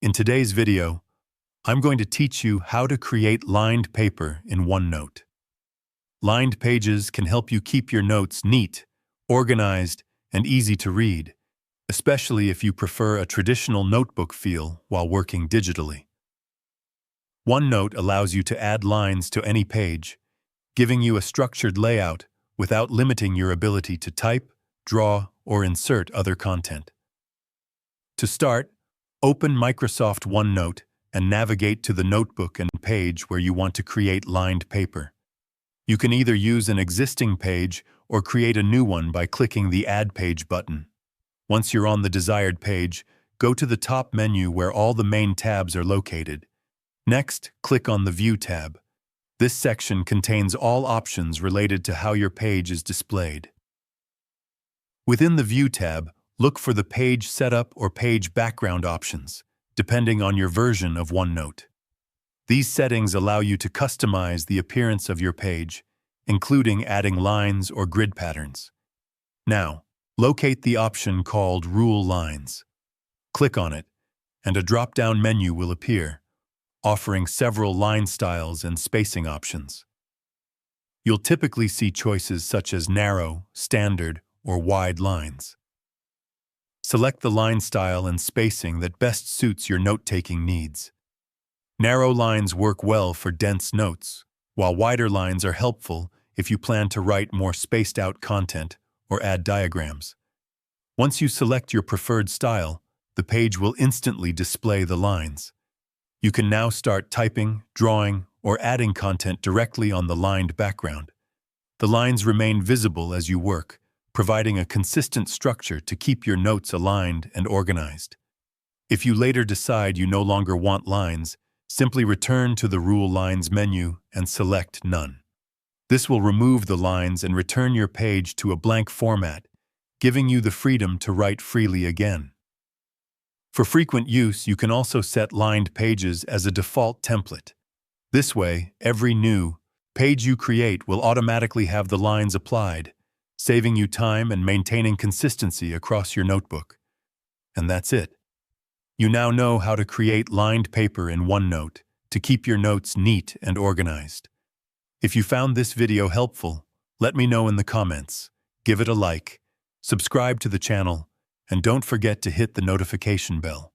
In today's video, I'm going to teach you how to create lined paper in OneNote. Lined pages can help you keep your notes neat, organized, and easy to read, especially if you prefer a traditional notebook feel while working digitally. OneNote allows you to add lines to any page, giving you a structured layout without limiting your ability to type, draw, or insert other content. To start, open Microsoft OneNote and navigate to the notebook and page where you want to create lined paper. You can either use an existing page or create a new one by clicking the Add Page button. Once you're on the desired page, go to the top menu where all the main tabs are located. Next, click on the View tab. This section contains all options related to how your page is displayed. Within the View tab, look for the Page Setup or Page Background options, depending on your version of OneNote. These settings allow you to customize the appearance of your page, including adding lines or grid patterns. Now, locate the option called Rule Lines. Click on it, and a drop-down menu will appear, offering several line styles and spacing options. You'll typically see choices such as narrow, standard, or wide lines. Select the line style and spacing that best suits your note-taking needs. Narrow lines work well for dense notes, while wider lines are helpful if you plan to write more spaced-out content or add diagrams. Once you select your preferred style, the page will instantly display the lines. You can now start typing, drawing, or adding content directly on the lined background. The lines remain visible as you work, providing a consistent structure to keep your notes aligned and organized. If you later decide you no longer want lines, simply return to the Rule Lines menu and select None. This will remove the lines and return your page to a blank format, giving you the freedom to write freely again. For frequent use, you can also set lined pages as a default template. This way, every new page you create will automatically have the lines applied, saving you time and maintaining consistency across your notebook. And that's it. You now know how to create lined paper in OneNote to keep your notes neat and organized. If you found this video helpful, let me know in the comments. Give it a like, subscribe to the channel, and don't forget to hit the notification bell.